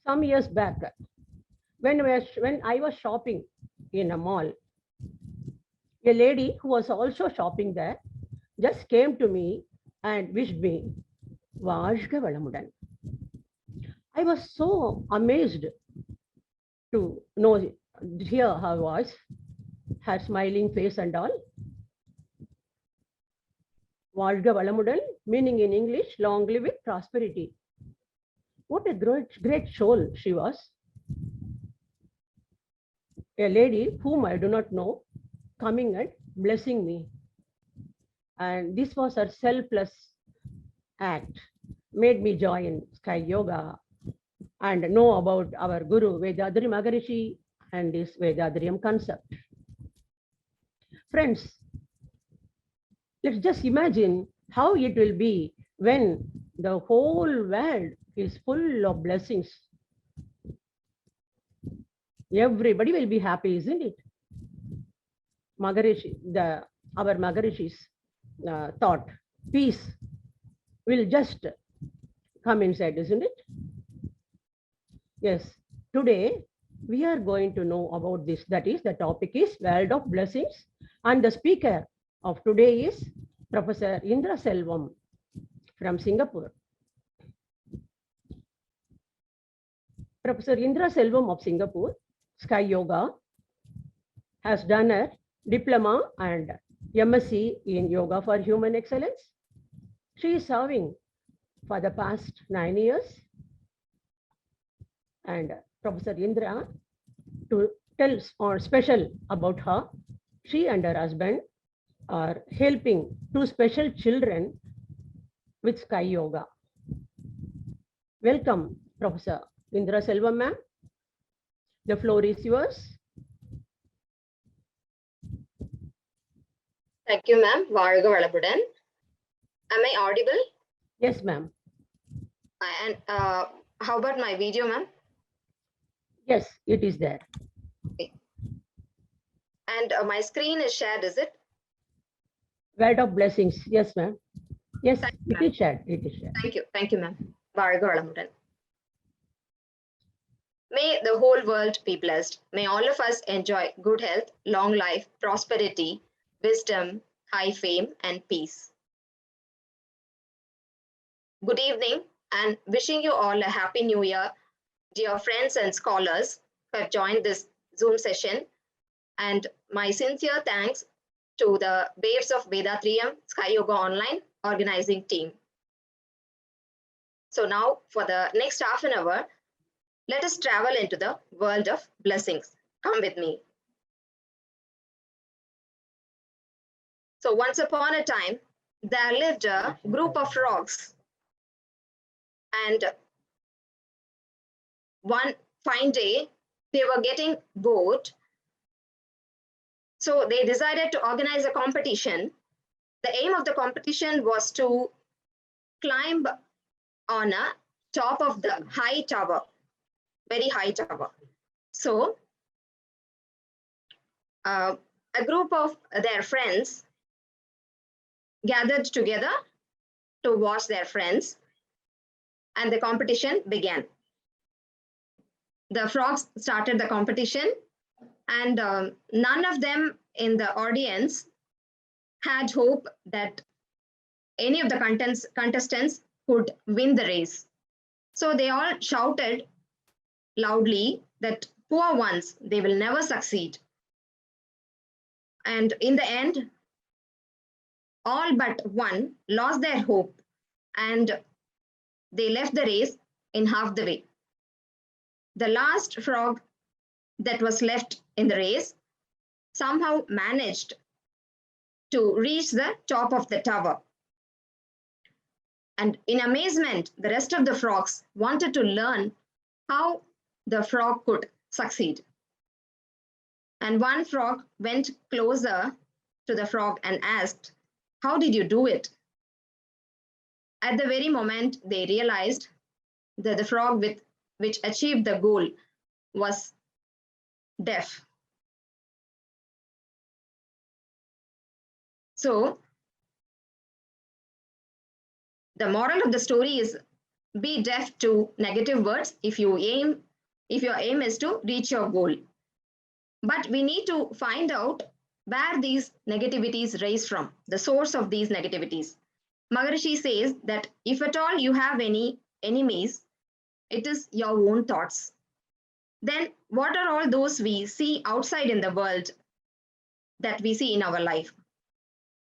some years back, when I was shopping in a mall, a lady who was also shopping there just came to me and wished me, Vazhga Valamudan. I was so amazed to hear her voice, her smiling face and all. Vazhga Valamudan, meaning in English, long live with prosperity. What a great soul she was. A lady whom I do not know coming and blessing me. And this was her selfless act, made me join Sky Yoga and know about our Guru Vethathiri Maharishi and this Vethathirium concept. Friends, let's just imagine how it will be when the whole world is full of blessings. Everybody will be happy, isn't it? Maharishi, our Maharishi's thought, peace will just come inside, isn't it? Yes, today we are going to know about this. That is, the topic is World of Blessings, and the speaker of today is Professor Indra Selvam from Singapore. Professor Indra Selvam of Singapore, Sky Yoga, has done a diploma and MSc in Yoga for Human Excellence. She is serving for the past 9 years. And Professor Indra, to tell or special about her, she and her husband are helping 2 special children with Sky Yoga. Welcome, Professor Indra Selvam, ma'am. The floor is yours. Thank you, ma'am. Vazhga Valamudan. Am I audible? Yes, ma'am. And how about my video, ma'am? Yes, it is there. Okay. And my screen is shared, is it? World of Blessings. Yes, ma'am. Yes, it is shared. It is shared. Thank you, ma'am. Vazhga Valamudan. May the whole world be blessed. May all of us enjoy good health, long life, prosperity, wisdom, high fame, and peace. Good evening, and wishing you all a happy new year, dear friends and scholars who have joined this Zoom session, and my sincere thanks to the Waves of Vethathirium Sky Yoga Online organizing team. So now for the next half an hour, let us travel into the world of blessings. Come with me. So once upon a time, there lived a group of frogs, and one fine day, they were getting bored. So they decided to organize a competition. The aim of the competition was to climb on a top of the high tower, very high tower. So a group of their friends gathered together to watch their friends, and the competition began. The frogs started the competition, and none of them in the audience had hope that any of the contestants could win the race. So they all shouted loudly that poor ones, they will never succeed. And in the end, all but one lost their hope, and they left the race in half the way. The last frog that was left in the race somehow managed to reach the top of the tower. And in amazement, the rest of the frogs wanted to learn how the frog could succeed. And one frog went closer to the frog and asked, "How did you do it?" At the very moment, they realized that the frog which achieved the goal was deaf. So the moral of the story is be deaf to negative words if your aim is to reach your goal. But we need to find out where these negativities rise from, the source of these negativities. Maharishi says that if at all you have any enemies, it is your own thoughts. Then what are all those we see outside in the world that we see in our life?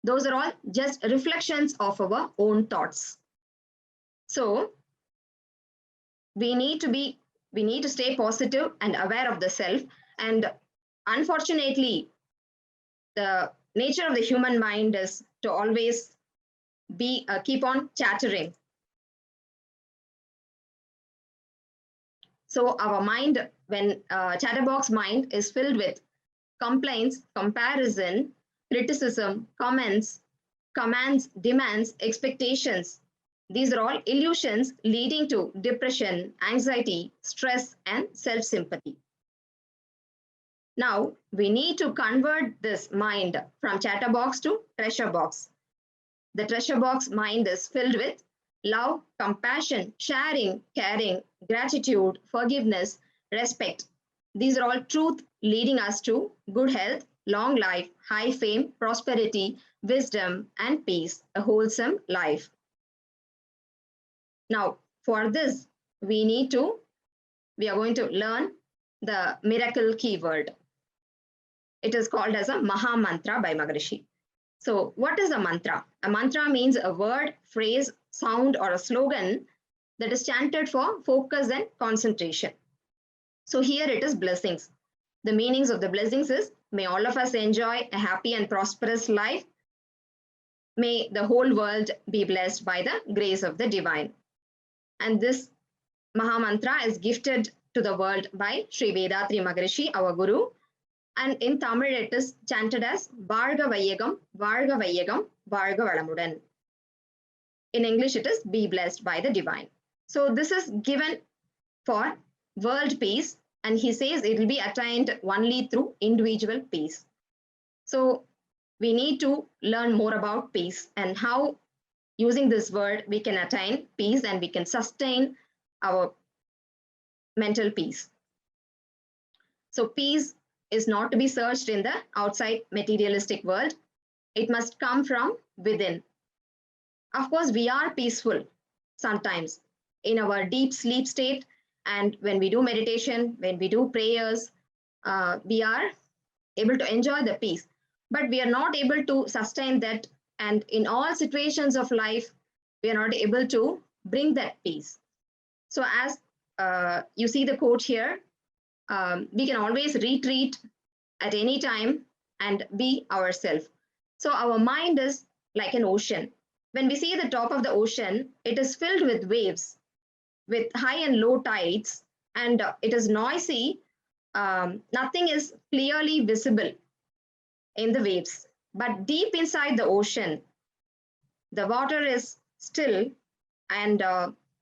Those are all just reflections of our own thoughts. So we need to stay positive and aware of the self. And unfortunately, the nature of the human mind is to always be keep on chattering. So our mind, when chatterbox mind is filled with complaints, comparison, criticism, comments, commands, demands, expectations. These are all illusions leading to depression, anxiety, stress, and self-sympathy. Now, we need to convert this mind from chatterbox to treasure box. The treasure box mind is filled with love, compassion, sharing, caring, gratitude, forgiveness, respect. These are all truth leading us to good health, long life, high fame, prosperity, wisdom, and peace, a wholesome life. Now, for this, we are going to learn the miracle keyword. It is called as a Maha Mantra by Maharishi. So what is a mantra? A mantra means a word, phrase, sound, or a slogan that is chanted for focus and concentration. So here it is blessings. The meanings of the blessings is, may all of us enjoy a happy and prosperous life. May the whole world be blessed by the grace of the divine. And this Maha Mantra is gifted to the world by Sri Vethathiri Maharishi, our Guru. And in Tamil, it is chanted as Varga Vayyagam, Varga Vayyagam, Varga Valamudan. In English, it is be blessed by the divine. So this is given for world peace, and he says it will be attained only through individual peace. So we need to learn more about peace and how using this word we can attain peace and we can sustain our mental peace. So peace is not to be searched in the outside materialistic world. It must come from within. Of course, we are peaceful sometimes in our deep sleep state, and when we do meditation, when we do prayers, we are able to enjoy the peace, but we are not able to sustain that, and in all situations of life, we are not able to bring that peace. So as you see the quote here, we can always retreat at any time and be ourselves. So our mind is like an ocean. When we see the top of the ocean, it is filled with waves, with high and low tides, and it is noisy. Nothing is clearly visible in the waves. But deep inside the ocean, the water is still and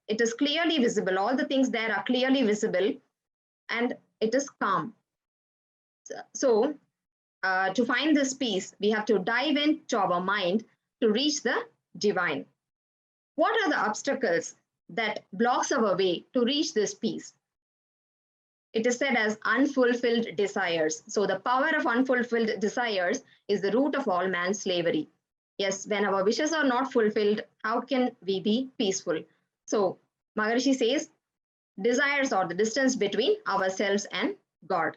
it is clearly visible. All the things there are clearly visible and it is calm. So to find this peace, we have to dive into our mind to reach the divine. What are the obstacles that blocks our way to reach this peace? It is said as unfulfilled desires. So the power of unfulfilled desires is the root of all man's slavery. Yes, when our wishes are not fulfilled, how can we be peaceful? So Maharishi says, desires are the distance between ourselves and God.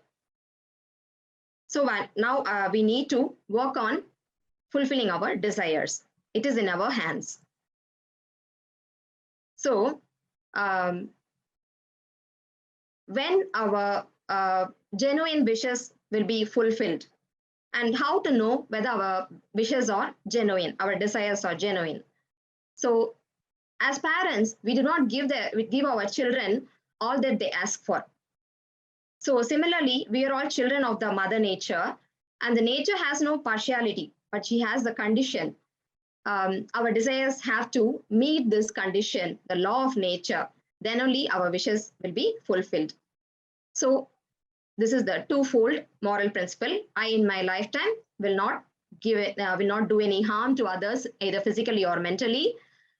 So now we need to work on fulfilling our desires. It is in our hands. So when our genuine wishes will be fulfilled, and how to know whether our wishes are genuine, our desires are genuine. So as parents, we do not give our children all that they ask for. So similarly, we are all children of the mother nature, and the nature has no partiality, but she has the condition. Our desires have to meet this condition, the law of nature, then only our wishes will be fulfilled. So this is the twofold moral principle. I in my lifetime will not do any harm to others, either physically or mentally,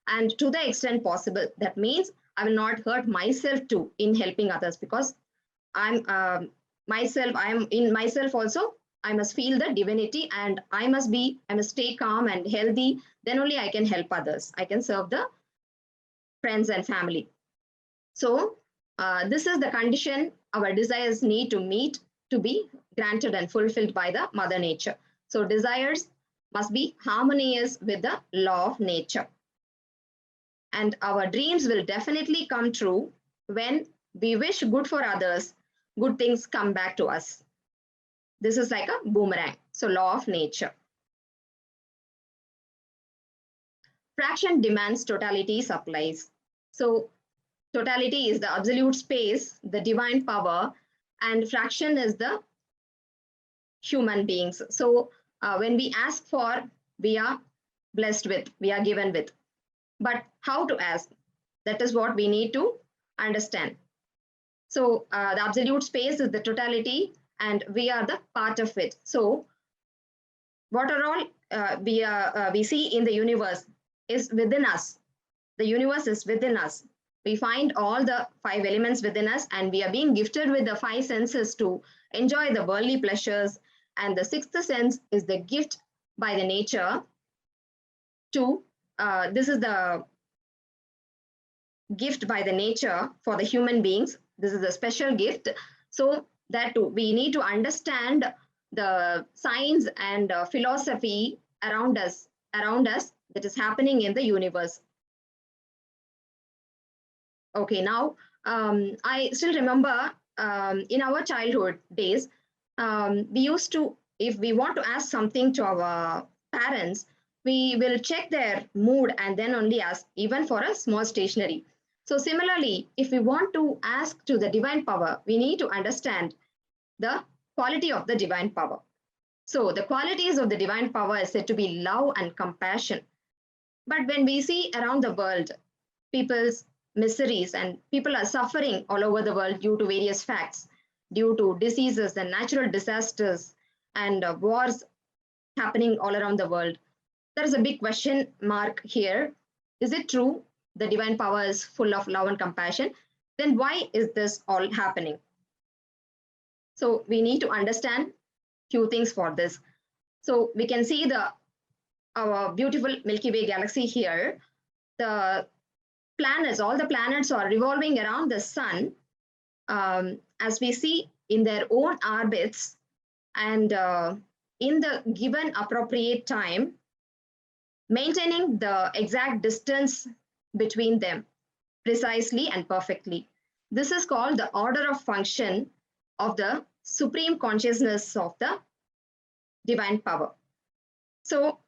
and to the extent possible. That means I will not hurt myself too in helping others, because I'm in myself also. I must feel the divinity, and I must stay calm and healthy. Then only I can help others. I can serve the friends and family. So this is the condition our desires need to meet to be granted and fulfilled by the Mother Nature. So desires must be harmonious with the law of nature. And our dreams will definitely come true when we wish good for others, good things come back to us. This is like a boomerang. So law of nature. Fraction demands, totality supplies. So totality is the absolute space, the divine power, and fraction is the human beings. So when we ask for, we are blessed with, we are given with. But how to ask? That is what we need to understand. So the absolute space is the totality, and we are the part of it. So what are all we see in the universe is within us. The universe is within us. We find all the 5 elements within us, and we are being gifted with the 5 senses to enjoy the worldly pleasures. And the 6th sense is the gift by the nature to, this is the gift by the nature for the human beings. This is a special gift. So that too, we need to understand the science and philosophy around us that is happening in the universe. Okay, now I still remember in our childhood days, we used to, if we want to ask something to our parents, we will check their mood and then only ask, even for a small stationery. So similarly, if we want to ask to the divine power, we need to understand the quality of the divine power. So the qualities of the divine power is said to be love and compassion. But when we see around the world, people's miseries, and people are suffering all over the world due to various facts, due to diseases and natural disasters and wars happening all around the world, there is a big question mark here. Is it true the divine power is full of love and compassion? Then why is this all happening? So we need to understand few things for this. So we can see our beautiful Milky Way galaxy here. The planets, all the planets are revolving around the sun, as we see in their own orbits, and in the given appropriate time, maintaining the exact distance between them precisely and perfectly. This is called the order of function of the supreme consciousness of the divine power. So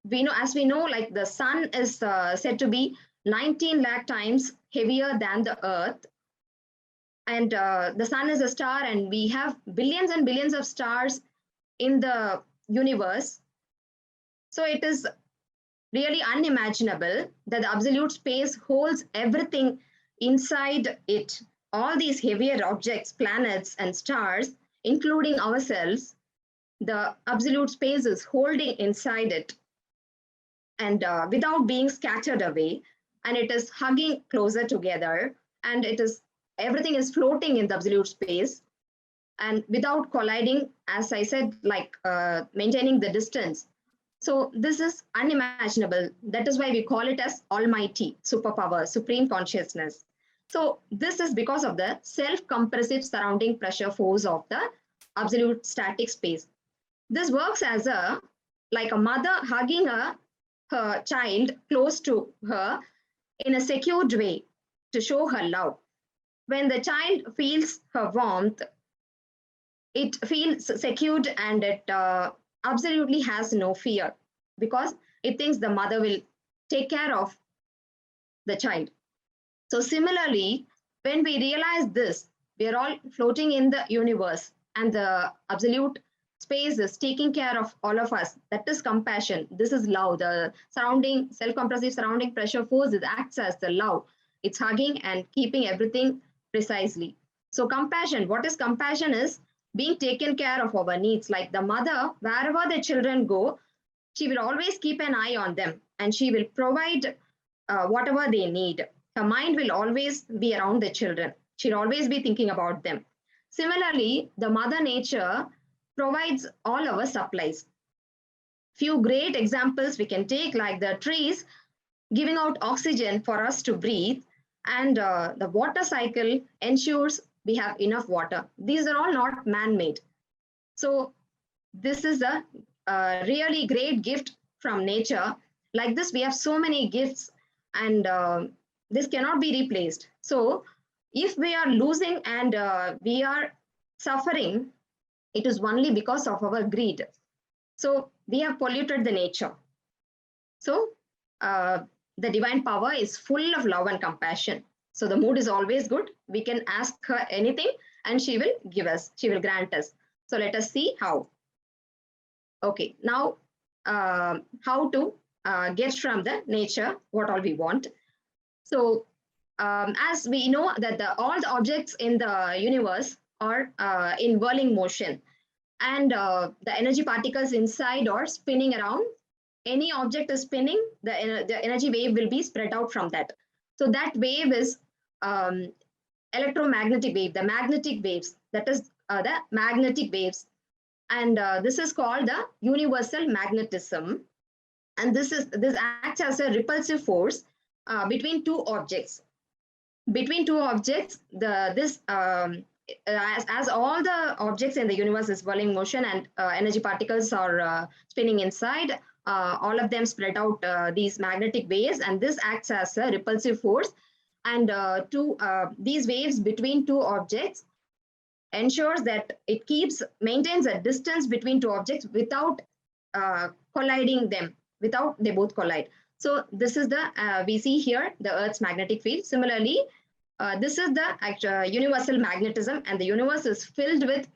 we know, as we know, like the sun is said to be 19 lakh times heavier than the earth, and the sun is a star, and we have billions and billions of stars in the universe. So it is really unimaginable that the absolute space holds everything inside it. All these heavier objects, planets and stars, including ourselves, the absolute space is holding inside it, and without being scattered away, and it is hugging closer together, and everything is floating in the absolute space, and without colliding, as I said, like maintaining the distance. So this is unimaginable. That is why we call it as almighty, superpower, supreme consciousness. So this is because of the self-compressive surrounding pressure force of the absolute static space. This works as like a mother hugging her child close to her in a secured way to show her love. When the child feels her warmth, it feels secured, and it absolutely has no fear, because it thinks the mother will take care of the child. So similarly, when we realize this, we are all floating in the universe, and the absolute space is taking care of all of us. That is compassion. This is love. The surrounding self-compressive surrounding pressure force, it acts as the love. It's hugging and keeping everything precisely. So compassion, what is compassion is being taken care of our needs. Like the mother, wherever the children go, she will always keep an eye on them, and she will provide whatever they need. Her mind will always be around the children. She'll always be thinking about them. Similarly, the Mother Nature provides all our supplies. Few great examples we can take, like the trees giving out oxygen for us to breathe, and the water cycle ensures we have enough water. These are all not man-made. So this is a really great gift from nature. Like this, we have so many gifts, and this cannot be replaced. So if we are losing and we are suffering, it is only because of our greed. So we have polluted the nature. So the divine power is full of love and compassion. So the mood is always good. We can ask her anything and she will give us, she will grant us. So let us see how. Okay, now how to get from the nature what all we want. So as we know that all the objects in the universe are in whirling motion, and the energy particles inside are spinning around. Any object is spinning, the energy wave will be spread out from that. So that wave is electromagnetic wave, the magnetic waves, that is the magnetic waves. And this is called the universal magnetism. And this acts as a repulsive force between two objects. Between two objects, as all the objects in the universe is whirling motion and energy particles are spinning inside, all of them spread out these magnetic waves, and this acts as a repulsive force. And these waves between two objects ensures that it maintains a distance between two objects without colliding them, without they both collide. So this is we see here the Earth's magnetic field. Similarly, this is the universal magnetism, and the universe is filled with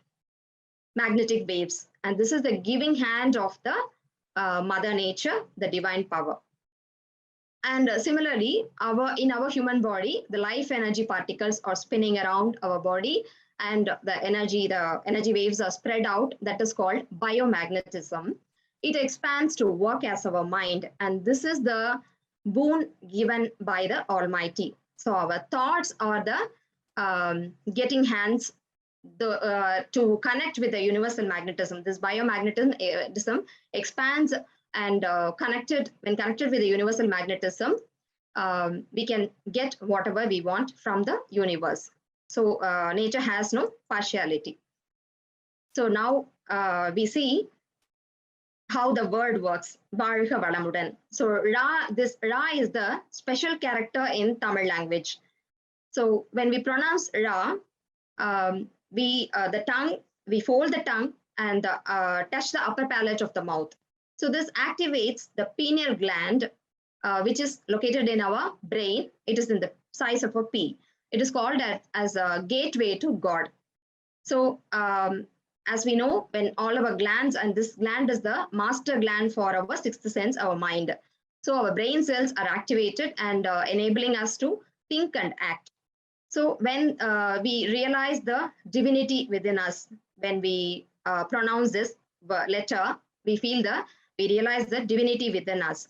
magnetic waves. And this is the giving hand of the Mother Nature, the divine power. And similarly, in our human body, the life energy particles are spinning around our body, and the energy waves are spread out. That is called biomagnetism. It expands to work as our mind, and this is the boon given by the Almighty. So our thoughts are the getting hands to connect with the universal magnetism. This biomagnetism expands, and when connected with the universal magnetism, we can get whatever we want from the universe. So nature has no partiality. So now we see how the word works. Varga Valamudan. So this Ra is the special character in Tamil language. So when we pronounce Ra, we fold the tongue and touch the upper palate of the mouth. So this activates the pineal gland, which is located in our brain. It is in the size of a pea. It is called as a gateway to God. So as we know, when all our glands, and this gland is the master gland for our sixth sense, our mind. So our brain cells are activated and enabling us to think and act. So when we realize the divinity within us, when we pronounce this letter, we realize the divinity within us.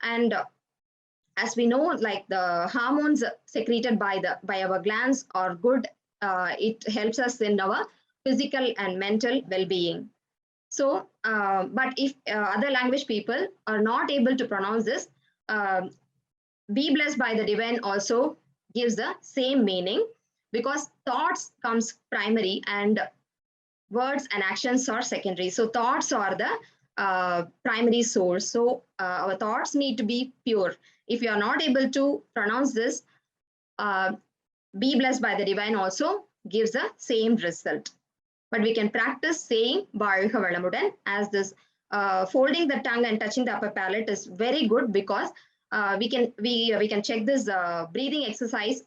And as we know, like the hormones secreted by our glands are good. It helps us in our physical and mental well-being. So, but if other language people are not able to pronounce this, be blessed by the divine also gives the same meaning, because thoughts comes primary and words and actions are secondary. So thoughts are the primary source. So our thoughts need to be pure. If you are not able to pronounce this, be blessed by the divine also gives the same result. But we can practice saying Varga Valamudan, as this folding the tongue and touching the upper palate is very good, because we can check this breathing exercise.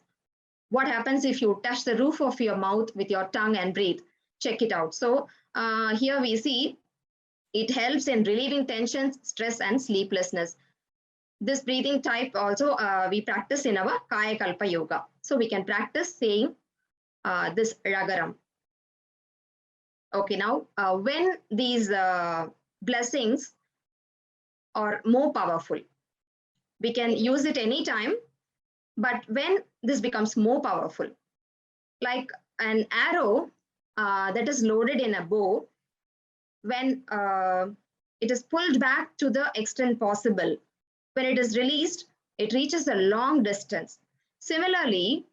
What happens if you touch the roof of your mouth with your tongue and breathe? Check it out. So here we see it helps in relieving tensions, stress, and sleeplessness. This breathing type also we practice in our Kayakalpa yoga. So we can practice saying this Ragaram. Okay, now when these blessings are more powerful, we can use it anytime But when this becomes more powerful, like an arrow that is loaded in a bow, when it is pulled back to the extent possible, when it is released, it reaches a long distance. Similarly,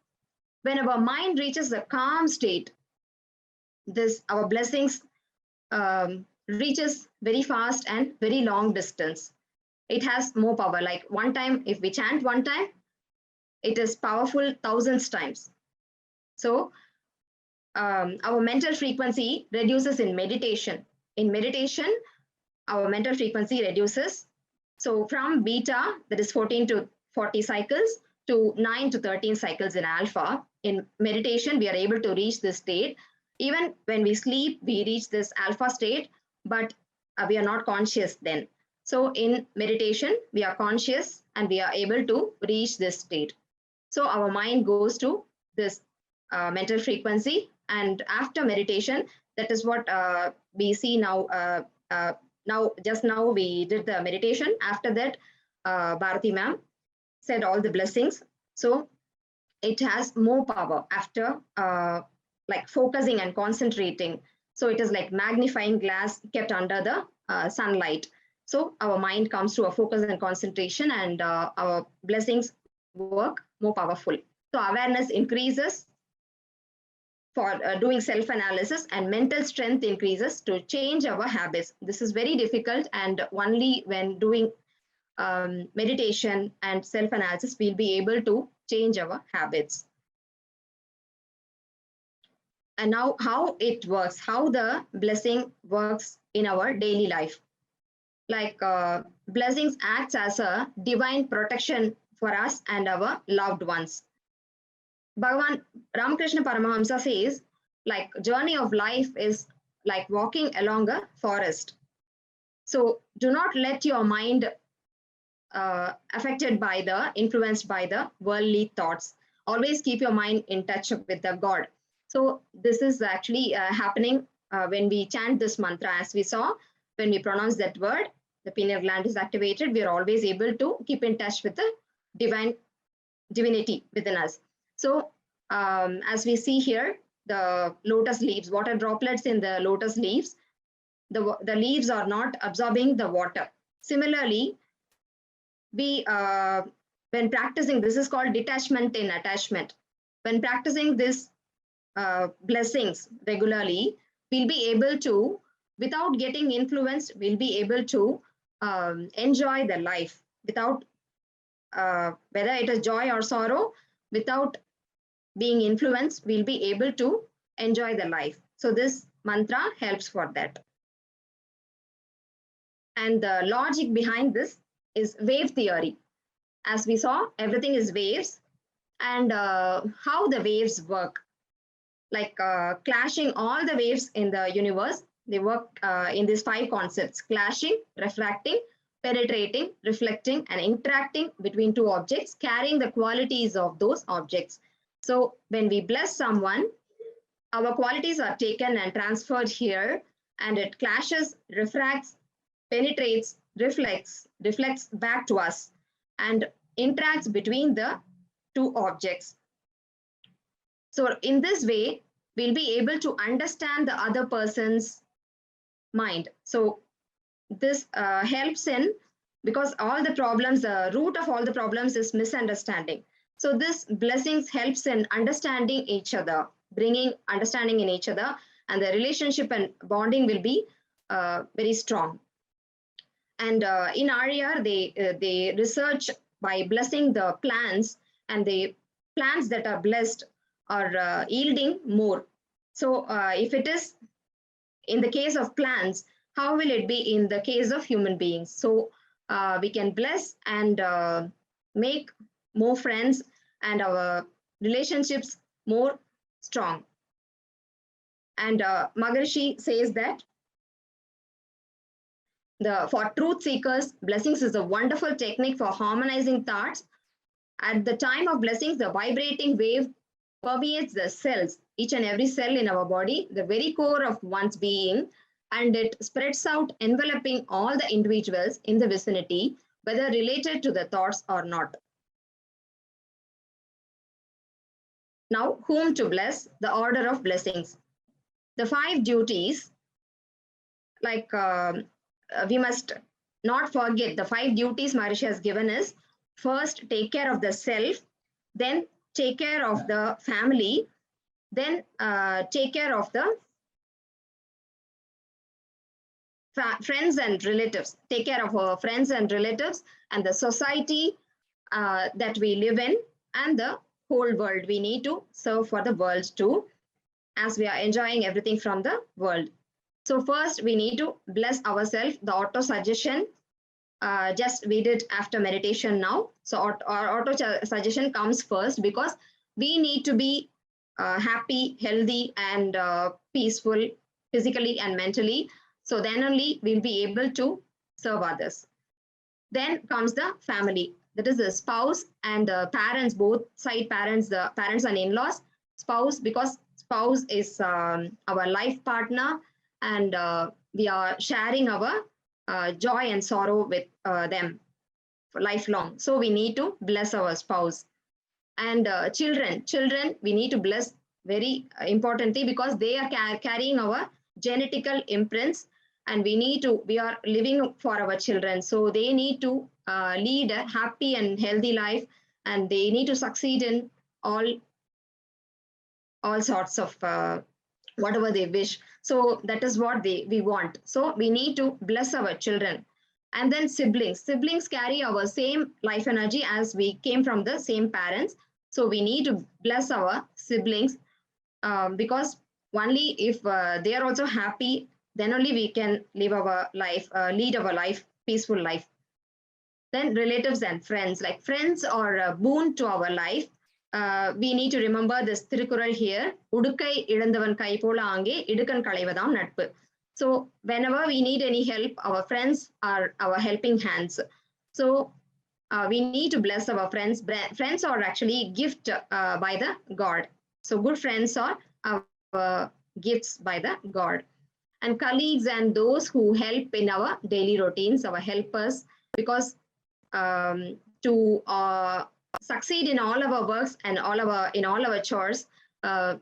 when our mind reaches a calm state, this our blessings reaches very fast and very long distance. It has more power. Like one time, if we chant one time, it is powerful thousands times. So our mental frequency reduces in meditation. In meditation, our mental frequency reduces. So from beta, that is 14 to 40 cycles, to 9 to 13 cycles in alpha. In meditation, we are able to reach this state. Even when we sleep, we reach this alpha state, but we are not conscious then. So in meditation, we are conscious and we are able to reach this state. So our mind goes to this mental frequency, and after meditation, that is what we see now. Just now we did the meditation. After that, Bharati ma'am said all the blessings. So it has more power after like focusing and concentrating. So it is like magnifying glass kept under the sunlight. So our mind comes to a focus and concentration, and our blessings work more powerful. So awareness increases for doing self-analysis, and mental strength increases to change our habits. This is very difficult, and only when doing meditation and self-analysis we'll be able to change our habits. And now how it works, how the blessing works in our daily life. Like blessings acts as a divine protection for us and our loved ones. Bhagavan Ramakrishna Paramahamsa says, like journey of life is like walking along a forest. So do not let your mind affected by influenced by the worldly thoughts. Always keep your mind in touch with the God. So this is actually happening when we chant this mantra. As we saw, when we pronounce that word, the pineal gland is activated. We are always able to keep in touch with the divinity within us. So as we see here, the lotus leaves, water droplets in the lotus leaves, the leaves are not absorbing the water. Similarly, we when practicing, this is called detachment in attachment. When practicing this blessings regularly, we'll be able to, without getting influenced, we'll be able to enjoy the life without whether it is joy or sorrow, without being influenced, we'll be able to enjoy the life. So this mantra helps for that. And the logic behind this is wave theory. As we saw, everything is waves, and how the waves work. Like clashing all the waves in the universe, they work in these 5 concepts: clashing, refracting, penetrating, reflecting, and interacting between 2 objects, carrying the qualities of those objects. So when we bless someone, our qualities are taken and transferred here, and it clashes, refracts, penetrates, reflects back to us, and interacts between the 2 objects. So in this way, we'll be able to understand the other person's mind. So this helps in, because all the problems, the root of all the problems is misunderstanding. So this blessings helps in understanding each other, bringing understanding in each other, and the relationship and bonding will be very strong. And in Arya, they research by blessing the plants, and the plants that are blessed are yielding more. So if it is in the case of plants, how will it be in the case of human beings? So we can bless and make more friends and our relationships more strong. And Maharishi says that for truth seekers, blessings is a wonderful technique for harmonizing thoughts. At the time of blessings, the vibrating wave permeates the cells, each and every cell in our body, the very core of one's being, and it spreads out, enveloping all the individuals in the vicinity, whether related to the thoughts or not. Now, whom to bless, the order of blessings. The 5 duties, like we must not forget the 5 duties Maharishi has given is: first, take care of the self, then take care of the family, then take care of the friends and relatives, take care of our friends and relatives and the society that we live in and the whole world. We need to serve for the world too, as we are enjoying everything from the world. So first we need to bless ourselves. The auto suggestion, just we did after meditation now. So our auto suggestion comes first, because we need to be happy, healthy, and peaceful physically and mentally. So then only we'll be able to serve others. Then comes the family. That is the spouse and the parents, both side parents, the parents and in-laws. Spouse, because spouse is our life partner, and we are sharing our joy and sorrow with them for lifelong. So we need to bless our spouse. And children, we need to bless very importantly, because they are carrying our genetical imprints, and we are living for our children. So they need to lead a happy and healthy life, and they need to succeed in all sorts of whatever they wish. So that is what we want. So we need to bless our children. And then siblings carry our same life energy, as we came from the same parents. So we need to bless our siblings, because only if they are also happy, then only we can live our life, lead our life, peaceful life. Then relatives and friends, like friends are a boon to our life. We need to remember this Tirukural here. Udukkai ilandavan kai pola ange idukan kalaivadam natpu. So whenever we need any help, our friends are our helping hands. So we need to bless our friends. Friends are actually gift by the God. So good friends are our gifts by the God. And colleagues and those who help in our daily routines, our helpers, because to succeed in all our works and in all our chores,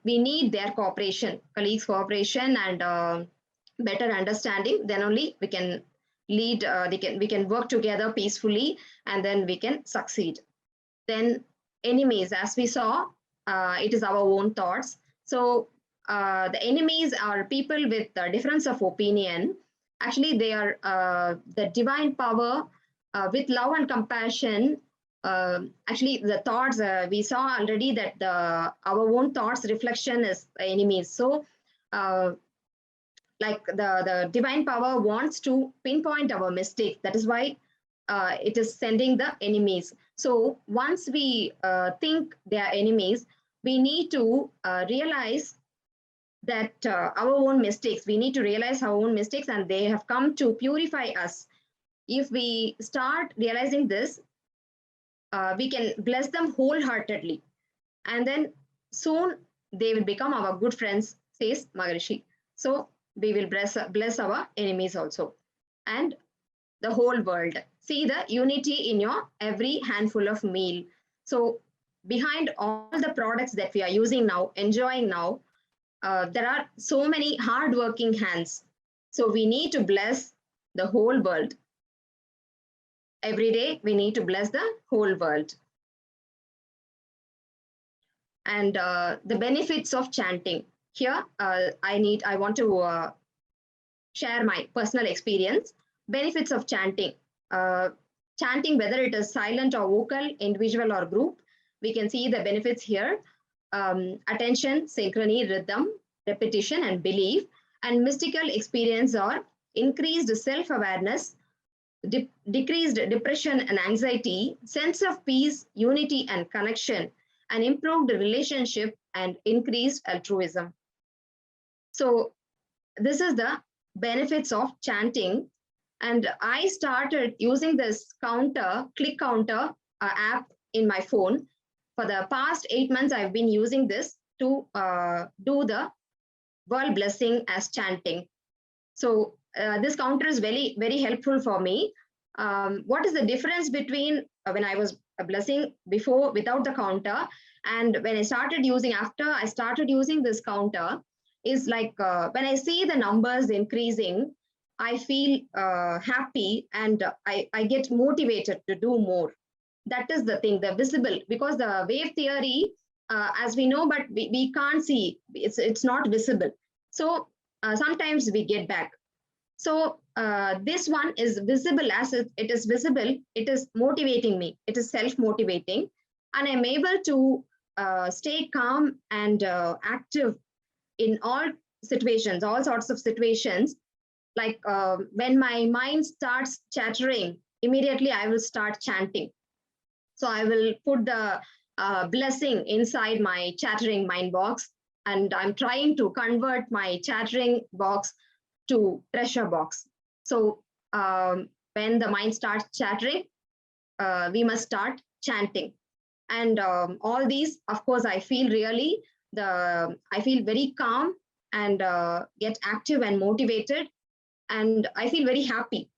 we need their cooperation, colleagues' cooperation, and better understanding. Then only we can lead. We can work together peacefully, and then we can succeed. Then enemies, as we saw, it is our own thoughts. So the enemies are people with a difference of opinion. Actually, they are the divine power with love and compassion. Actually, the thoughts, we saw already that our own thoughts reflection is enemies. So like the divine power wants to pinpoint our mistakes. That is why it is sending the enemies. So once we think they are enemies, we need to realize that our own mistakes, we need to realize our own mistakes, and they have come to purify us. If we start realizing this, we can bless them wholeheartedly. And then soon they will become our good friends, says Maharishi. So we will bless our enemies also. And the whole world. See the unity in your every handful of meal. So behind all the products that we are using now, enjoying now, there are so many hardworking hands. So we need to bless the whole world. Every day we need to bless the whole world. And the benefits of chanting. Here, I want to share my personal experience. Benefits of chanting. Chanting, whether it is silent or vocal, individual or group, we can see the benefits here. Attention, synchrony, rhythm, repetition, and belief. And mystical experience or increased self-awareness, decreased depression and anxiety, sense of peace, unity, and connection, and improved relationship and increased altruism. So this is the benefits of chanting. And I started using this click counter app in my phone. For the past 8 months, I've been using this to do the world blessing as chanting. So this counter is very, very helpful for me. What is the difference between when I was blessing before without the counter And when I started using, after I started using this counter, is like when I see the numbers increasing, I feel happy, and I get motivated to do more. That is the thing, the visible, because the wave theory, as we know, but we can't see, it's not visible. So sometimes we get back. So this one is visible. As it is visible, it is motivating me. It is self-motivating, and I'm able to stay calm and active in all situations, all sorts of situations. Like when my mind starts chattering, immediately I will start chanting. So I will put the blessing inside my chattering mind box, and I'm trying to convert my chattering box to treasure box. So when the mind starts chattering, we must start chanting. And all these, of course, I feel really I feel very calm and get active and motivated, and I feel very happy.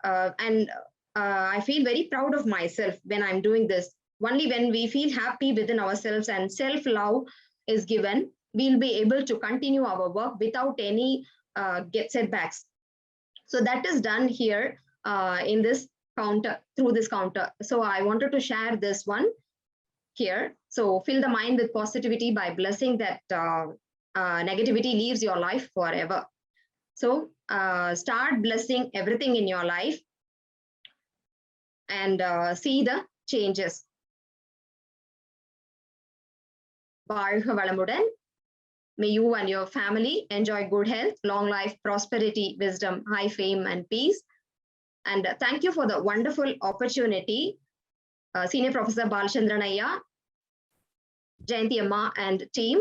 And I feel very proud of myself when I'm doing this. Only when we feel happy within ourselves and self-love is given, we'll be able to continue our work without any setbacks. So that is done here in this counter, through this counter. So I wanted to share this one here. So fill the mind with positivity by blessing that negativity leaves your life forever. So start blessing everything in your life and see the changes. வாழ்க வளமுடன். May you and your family enjoy good health, long life, prosperity, wisdom, high fame, and peace. And thank you for the wonderful opportunity, Senior Professor Balachandran Ayya, Jayanti Amma, and team.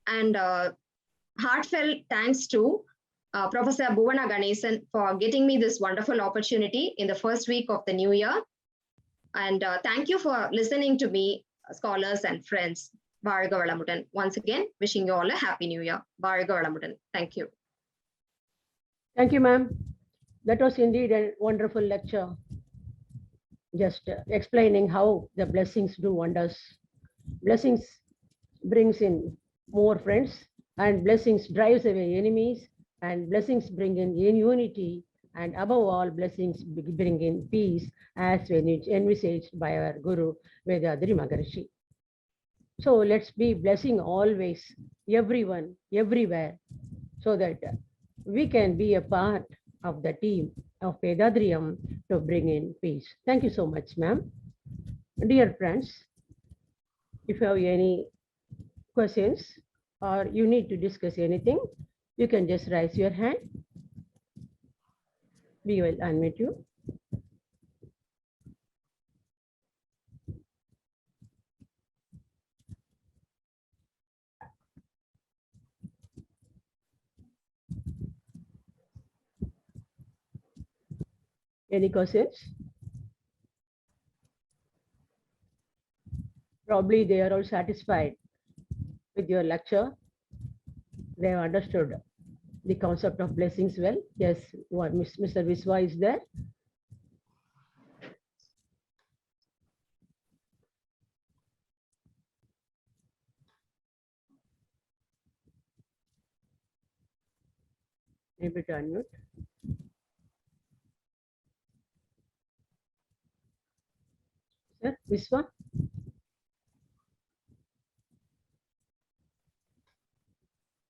And heartfelt thanks to Professor Bhuvana Ganesan for getting me this wonderful opportunity in the first week of the new year. And thank you for listening to me, scholars and friends. வாழ்க வளமுடன். Once again, wishing you all a happy new year. வாழ்க வளமுடன். Thank you. Thank you, ma'am. That was indeed a wonderful lecture. Just explaining how the blessings do wonders. Blessings brings in more friends, and blessings drives away enemies, and blessings bring in unity, and above all, blessings bring in peace, as envisaged by our Guru Vethathiri Maharishi. So let's be blessing always, everyone, everywhere, so that we can be a part of the team of Vethathiriyam to bring in peace. Thank you so much, ma'am. Dear friends, if you have any questions or you need to discuss anything, you can just raise your hand. We will unmute you. Any questions? Probably they are all satisfied with your lecture. They have understood the concept of blessings well. Yes, Mr. Viswa is there. Maybe to unmute. Sir, Viswa?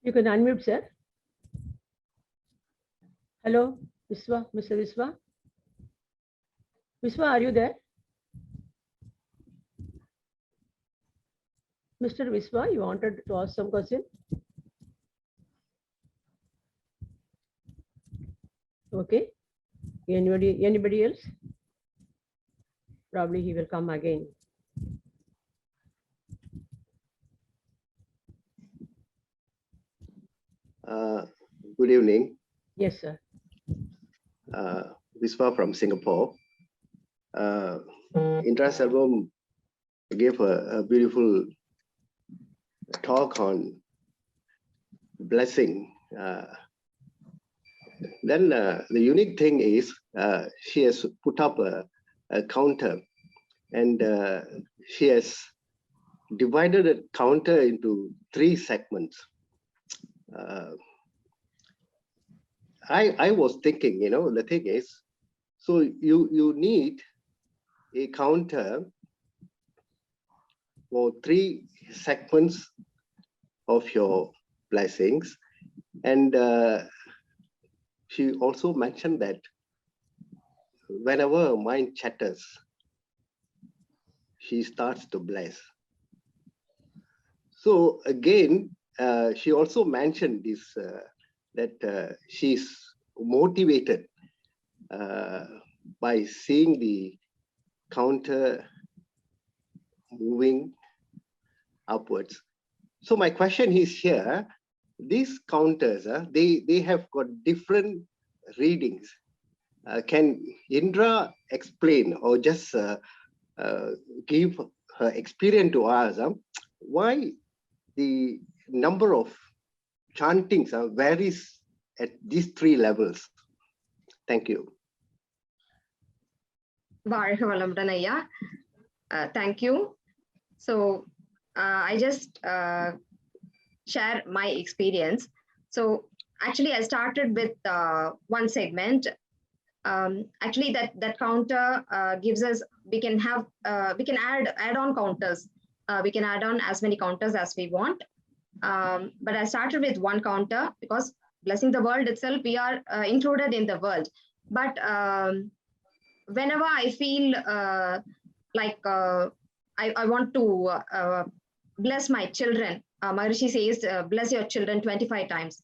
You can unmute, sir. Hello, Viswa, Mr. Viswa? Viswa, are you there? Mr. Viswa, you wanted to ask some question? Okay. Anybody else? Probably he will come again. Good evening. Yes, sir. Viswa from Singapore. Indra Selvam gave a beautiful talk on blessing. Then the unique thing is she has put up a counter, and she has divided a counter into 3 segments. I was thinking, the thing is, so you need a counter for 3 segments of your blessings. And she also mentioned that whenever mind chatters, she starts to bless. So again, she also mentioned this, that she's motivated by seeing the counter moving upwards. So my question is here, these counters, they have got different readings. Can Indra explain or just give her experience to us why the number of chantings varies at these 3 levels? Thank you. Thank you. So I just share my experience. So actually I started with one segment. Actually that counter gives us, we can add on counters. We can add on as many counters as we want. But I started with one counter because blessing the world itself, we are included in the world. But whenever I feel like I want to bless my children, Maharishi says, bless your children 25 times.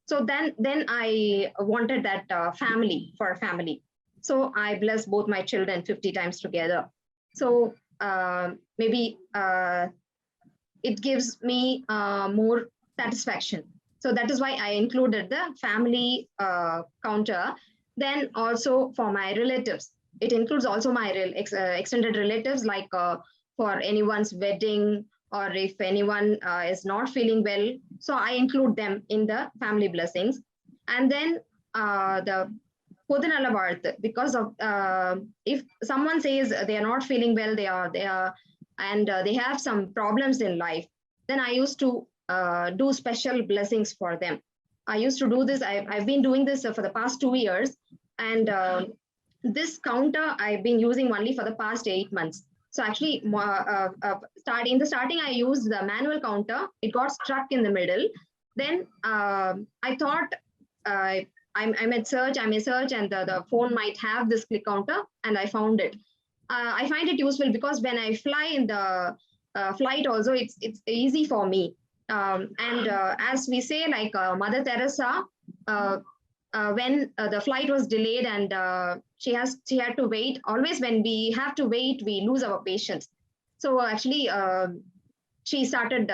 So then I wanted that family for a family. So I bless both my children 50 times together. So maybe it gives me more satisfaction. So that is why I included the family counter. Then also for my relatives, it includes also my extended relatives, like for anyone's wedding, or if anyone is not feeling well. So I include them in the family blessings. And then the Podunala Varth, because of if someone says they are not feeling well, they are and they have some problems in life, then I used to do special blessings for them. I used to do this. I've been doing this for the past 2 years. And this counter I've been using only for the past 8 months. So actually, in the starting, I used the manual counter. It got stuck in the middle. Then I thought I may search, and the phone might have this click counter, and I found it. I find it useful because when I fly in the flight also, it's easy for me. And as we say, like Mother Teresa, when the flight was delayed and she had to wait. Always when we have to wait, we lose our patience. So actually, she started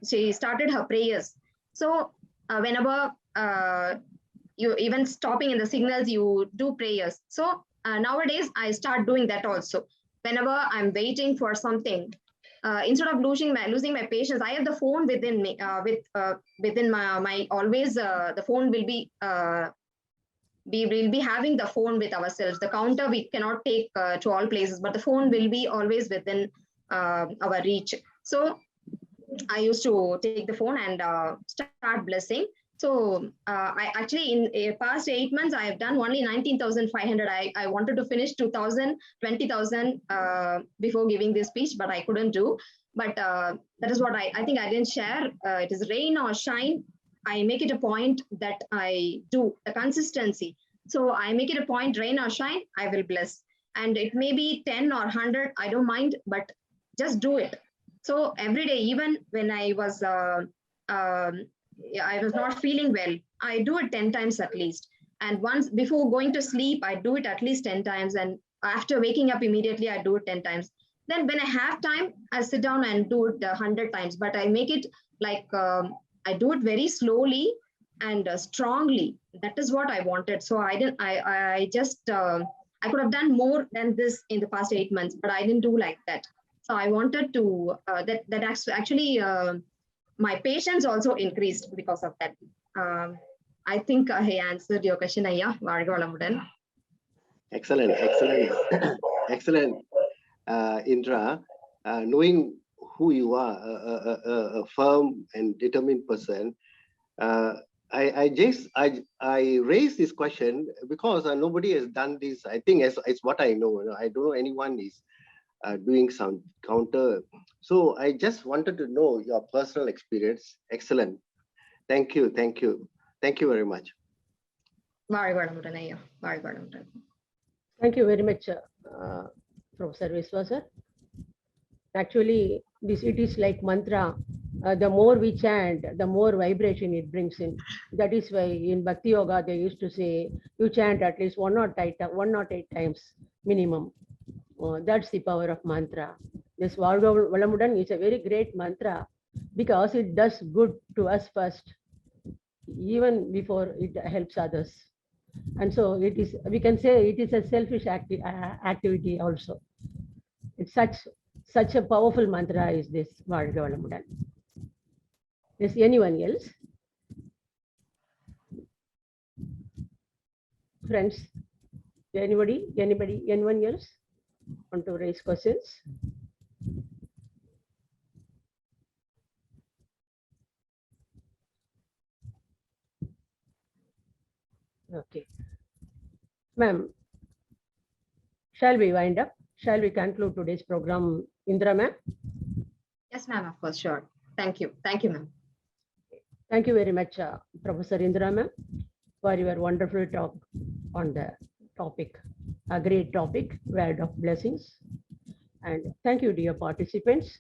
She started her prayers. So whenever you even stopping in the signals, you do prayers. So nowadays I start doing that also. Whenever I'm waiting for something, instead of losing my patience, I have the phone within me. Within my always the phone will be. We will be having the phone with ourselves. The counter we cannot take to all places, but the phone will be always within our reach. So I used to take the phone and start blessing. So I actually in past 8 months, I have done only 19,500. I wanted to finish 2,000, 20,000 before giving this speech, but I couldn't do. But that is what I think I didn't share. It is rain or shine. I make it a point that I do the consistency. So I make it a point, rain or shine, I will bless. And it may be 10 or 100, I don't mind, but just do it. So every day, even when I was not feeling well, I do it 10 times at least. And once before going to sleep, I do it at least 10 times. And after waking up immediately, I do it 10 times. Then when I have time, I sit down and do it 100 times. But I make it like I do it very slowly and strongly. That is what I wanted. So I didn't. I just I could have done more than this in the past 8 months, but I didn't do like that. So I wanted to that actually my patience also increased because of that. I think I answered your question, Ayya. Excellent, excellent, excellent, Indra. Knowing who you are, a firm and determined person. I raised this question because nobody has done this. I think as what I know. I don't know anyone is doing some counter. So I just wanted to know your personal experience. Excellent. Thank you. Thank you. Thank you very much. Very good, Mutanaya. Very good. Thank you very much, Professor Viswasar. Actually, it is like mantra. The more we chant, the more vibration it brings in. That is why in Bhakti Yoga, they used to say, you chant at least 108 times minimum. That's the power of mantra. This Varga Valamudan is a very great mantra because it does good to us first, even before it helps others. And so it is, we can say it is a selfish activity also. It's such a powerful mantra is this Varga Valamudan. Is anyone else? Friends, anyone else want to raise questions? Okay. Ma'am, shall we wind up? Shall we conclude today's program, Indra ma'am? Yes, ma'am, of course, sure. Thank you. Thank you, ma'am. Thank you very much, Professor Indra ma'am, for your wonderful talk on the topic, a great topic, word of blessings. And thank you, dear participants.